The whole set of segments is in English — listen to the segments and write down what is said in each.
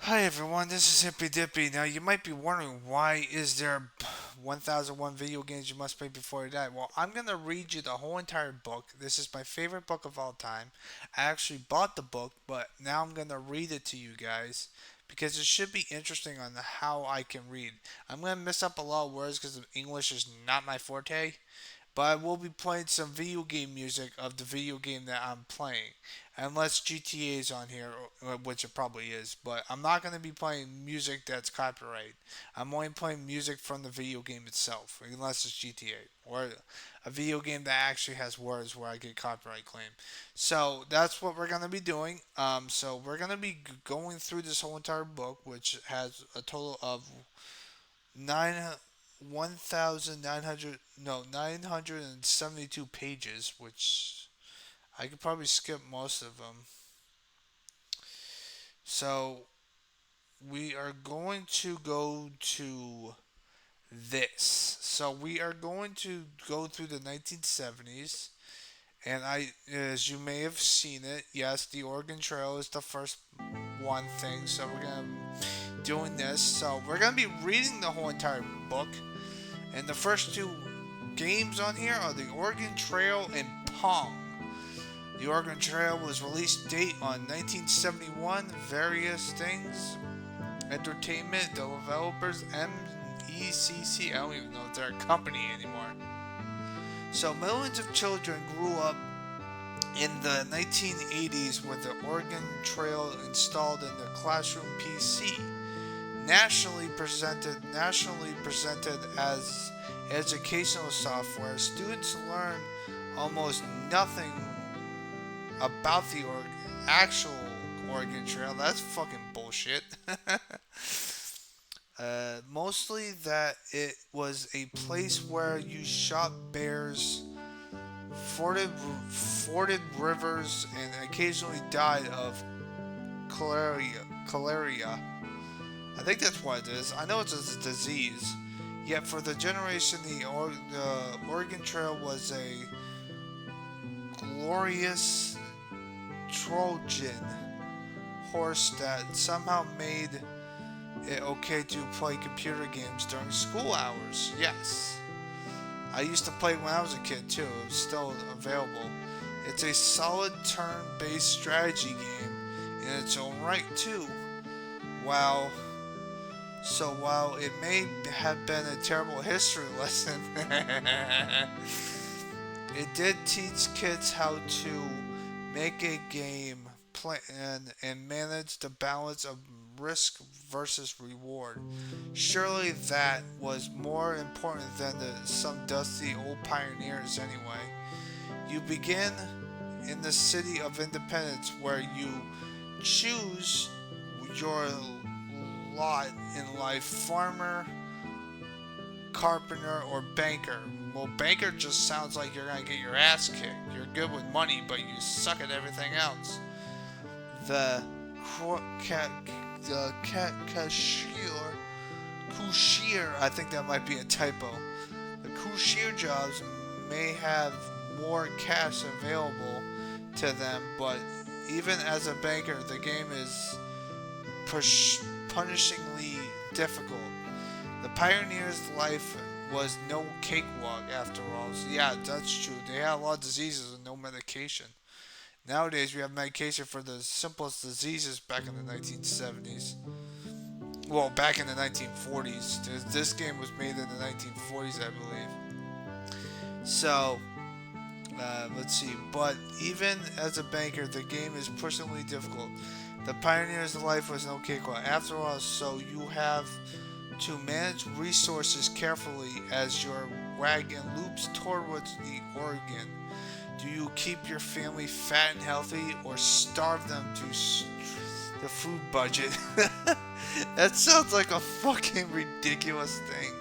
Hi everyone, this is Hippy Dippy. Now you might be wondering why is there 1001 video games you must play before you die? Well, I'm going to read you the whole entire book. This is my favorite book of all time. I actually bought the book, but now I'm going to read it to you guys because it should be interesting on how I can read. I'm going to mess up a lot of words because English is not my forte. But I will be playing some video game music of the video game that I'm playing. Unless GTA is on here, which it probably is. But I'm not going to be playing music that's copyright. I'm only playing music from the video game itself, unless it's GTA. Or a video game that actually has words where I get copyright claim. So that's what we're going to be doing. So we're going to be going through this whole entire book, which has a total of nine 1,900 no 972 pages, which I could probably skip most of them. So we are going to go to this. So we are going to go through the 1970s, and as you may have seen it, yes, the Oregon Trail is the first one thing. So we're gonna be doing this. So we're gonna be reading the whole entire book. And the first two games on here are the Oregon Trail and Pong. The Oregon Trail was released date on 1971. Various things. Entertainment, the developers MECC. I don't even know if they're a company anymore. So millions of children grew up in the 1980s with the Oregon Trail installed in the classroom PC. Nationally presented as educational software, students learn almost nothing about the actual Oregon Trail. That's fucking bullshit. Mostly that it was a place where you shot bears, forded, forded rivers, and occasionally died of cholera. I think that's what it is. I know it's a disease. Yet for the generation, the Oregon Trail was a glorious Trojan horse that somehow made it okay to play computer games during school hours. Yes. I used to play when I was a kid too. It was still available. It's a solid turn-based strategy game in its own right too. Wow. So while it may have been a terrible history lesson, it did teach kids how to make a game plan and manage the balance of risk versus reward. Surely that was more important than some dusty old pioneers anyway. You begin in the city of Independence where you choose your lot in life: farmer, carpenter, or banker. Well, banker just sounds like you're gonna get your ass kicked. You're good with money, but you suck at everything else. The cashier, I think that might be a typo. The cashier jobs may have more cash available to them, but even as a banker, the game is punishingly difficult. The pioneer's life was no cakewalk after all. So yeah, that's true. They had a lot of diseases and no medication. Nowadays, we have medication for the simplest diseases back in the 1970s. Well, back in the 1940s. This game was made in the 1940s, I believe. So, let's see. But even as a banker, the game is personally difficult. The pioneer's life was no cakewalk. After all, so you have to manage resources carefully as your wagon loops towards the Oregon. Do you keep your family fat and healthy or starve them to the food budget? That sounds like a fucking ridiculous thing.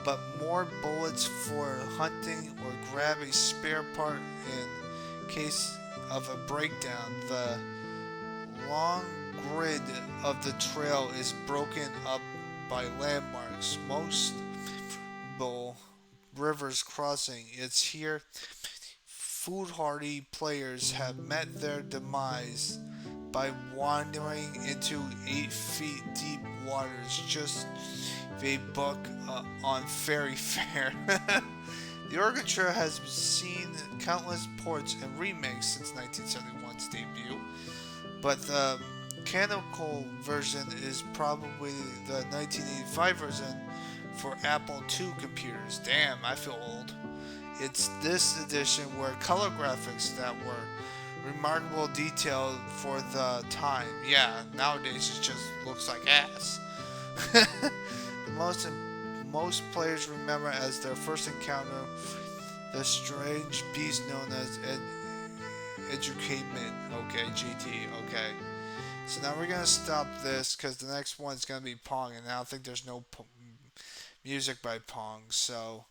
But more bullets for hunting or grab a spare part in case of a breakdown. The long grid of the trail is broken up by landmarks. Most rivers crossing. It's here foolhardy players have met their demise. by wandering into 8 feet deep waters. Just a book on fairy fare. The Oregon Trail has seen countless ports and remakes since 1971's debut, but the canonical version is probably the 1985 version for Apple II computers. Damn, I feel old. It's this edition where color graphics that were remarkable detail for the time. Yeah, nowadays it just looks like ass. the most most players remember as their first encounter the strange beast known as educatement. Okay, GT. Okay. So now we're gonna stop this because the next one's gonna be Pong, and I don't think there's no music by Pong. So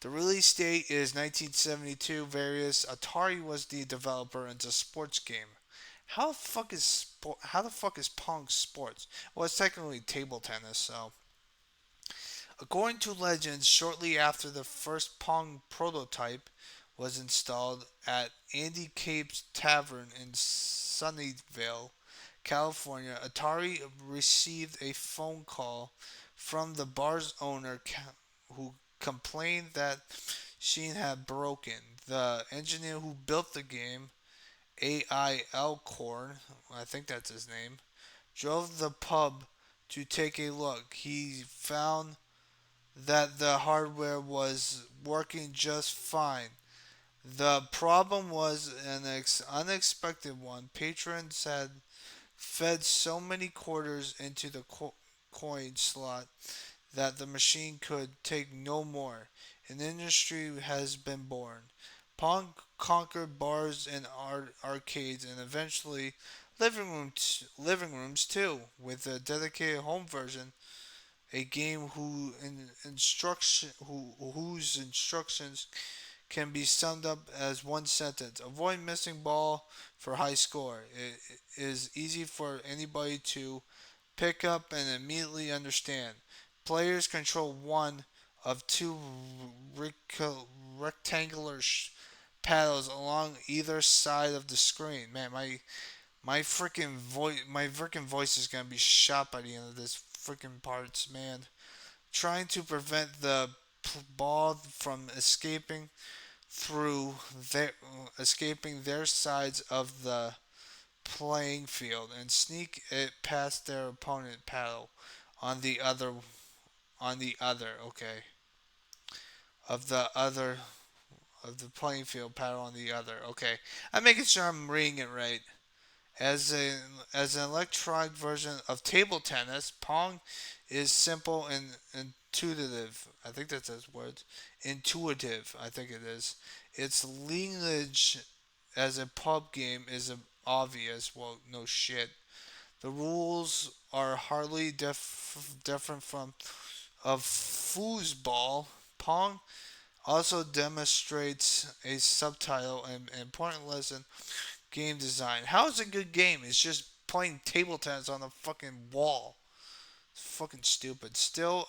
the release date is 1972. Various Atari was the developer into sports game. How the fuck is Pong sports? Well, it's technically table tennis. So according to legends, shortly after the first Pong prototype was installed at Andy Cape's Tavern in Sunnyvale, California, Atari received a phone call from the bar's owner who complained that Sheen had broken. The engineer who built the game, AI Elcorn, I think that's his name, drove the pub to take a look. He found that the hardware was working just fine. The problem was an unexpected one. Patrons had fed so many quarters into the coin slot that the machine could take no more. An industry has been born. Pong conquered bars and arcades and eventually living rooms too, with a dedicated home version, a game whose instructions can be summed up as one sentence: avoid missing ball for high score. It is easy for anybody to pick up and immediately understand. Players control one of two rectangular paddles along either side of the screen. Man, my freaking voice is gonna be shot by the end of this freaking parts, man. Trying to prevent the ball from through their escaping their sides of the playing field and sneak it past their opponent paddle on the other okay, of the other of the playing field paddle on the other. Okay, I'm making sure I'm reading it right. As a as an electronic version of table tennis, Pong is simple and intuitive. I think that's his words. Intuitive, I think it is. Its lineage as a pub game is obvious. Well, no shit. The rules are hardly different from of foosball. Pong also demonstrates a subtitle and important lesson: game design. How is it a good game? It's just playing table tennis on a fucking wall. It's fucking stupid. Still,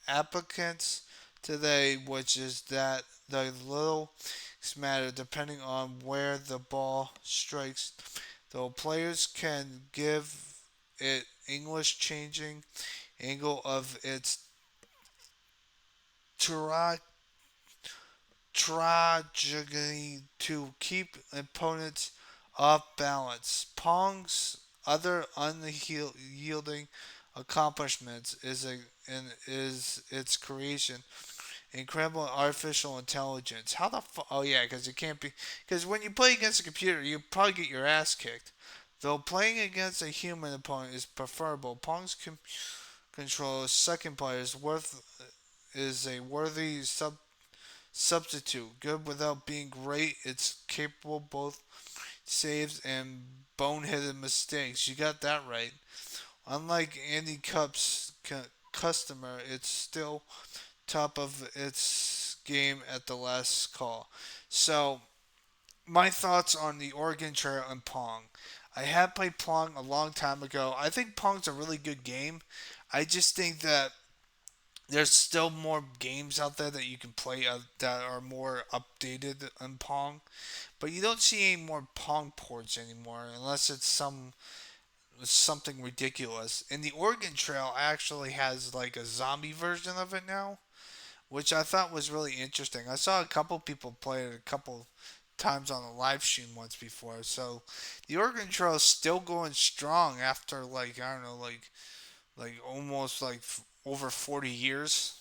applicants today, which is that the little matter depending on where the ball strikes. Though players can give it English changing angle of its tra- tragedy to keep opponents off balance. Pong's other unyielding accomplishments is its creation, incredible artificial intelligence. How the fuck? Oh yeah, because it can't be. Because when you play against a computer, you probably get your ass kicked. Though playing against a human opponent is preferable, Pong's control second player is a worthy substitute. Good without being great, it's capable both saves and boneheaded mistakes. You got that right. Unlike Andy Cup's customer, it's still top of its game at the last call. So, my thoughts on the Oregon Trail and Pong. I had played Pong a long time ago. I think Pong's a really good game. I just think that There's still more games out there that you can play that are more updated on Pong, but you don't see any more Pong ports anymore unless it's something ridiculous. And the Oregon Trail actually has like a zombie version of it now, which I thought was really interesting. I saw a couple people play it a couple times on a live stream once before. So the Oregon Trail is still going strong after like I don't know like almost like over 40 years.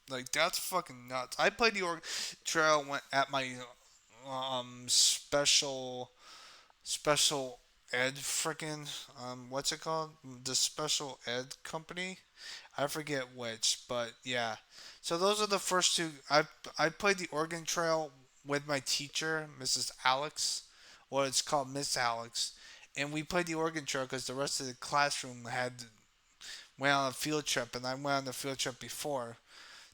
Like that's fucking nuts. I played the Oregon Trail at my special ed freaking what's it called, the special ed company. I forget which, but yeah. So those are the first two. I played the Oregon Trail with my teacher, Mrs. Alex, or it's called Miss Alex, and we played the Oregon Trail because the rest of the classroom had went on a field trip, and I went on the field trip before.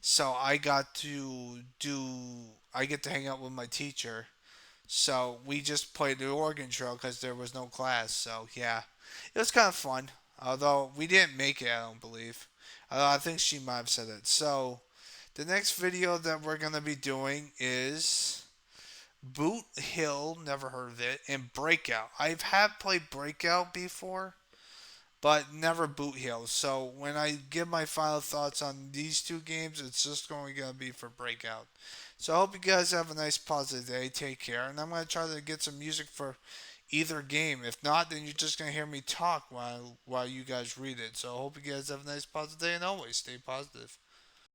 So I got to do. I get to hang out with my teacher. So we just played the Oregon Trail because there was no class. So yeah, it was kind of fun. Although we didn't make it, I don't believe. Although I think she might have said it. So the next video that we're gonna be doing is Boot Hill. Never heard of it. And Breakout. I've had played Breakout before, but never Boot Hill. So when I give my final thoughts on these two games, it's just going to be for Breakout. So I hope you guys have a nice positive day. Take care, and I'm going to try to get some music for either game. If not, then you're just going to hear me talk while you guys read it. So I hope you guys have a nice positive day, and always stay positive.